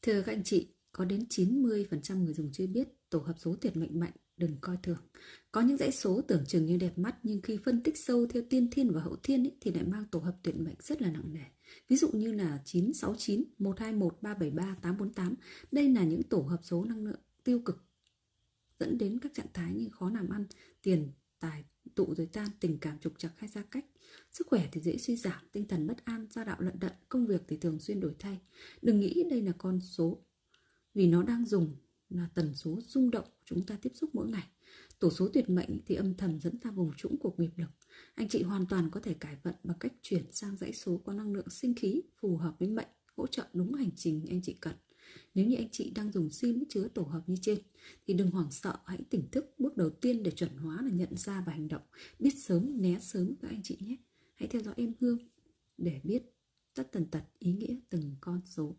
Thưa các anh chị, có đến 90% người dùng chưa biết tổ hợp số tuyệt mệnh mạnh, đừng coi thường. Có những dãy số tưởng chừng như đẹp mắt nhưng khi phân tích sâu theo tiên thiên và hậu thiên thì lại mang tổ hợp tuyệt mệnh rất là nặng nề. Ví dụ như là 969, 121, 373, 848. Đây là những tổ hợp số năng lượng tiêu cực dẫn đến các trạng thái như khó làm ăn, tiền, tài, tụ rồi tan, tình cảm trục trặc hay xa cách. Sức khỏe thì dễ suy giảm, tinh thần bất an, gia đạo lận đận, công việc thì thường xuyên đổi thay. Đừng nghĩ đây là con số, vì nó đang dùng là tần số rung động chúng ta tiếp xúc mỗi ngày. Tổ số tuyệt mệnh thì âm thầm dẫn ta vùng trũng của nghiệp lực. Anh chị hoàn toàn có thể cải vận bằng cách chuyển sang dãy số có năng lượng sinh khí phù hợp với mệnh, hỗ trợ đúng hành trình anh chị cần. Nếu như anh chị đang dùng sim chứa tổ hợp như trên thì đừng hoảng sợ, hãy tỉnh thức. Bước đầu tiên để chuẩn hóa là nhận ra và hành động, biết sớm né sớm các anh chị nhé. Hãy theo dõi em Hương để biết tất tần tật ý nghĩa từng con số.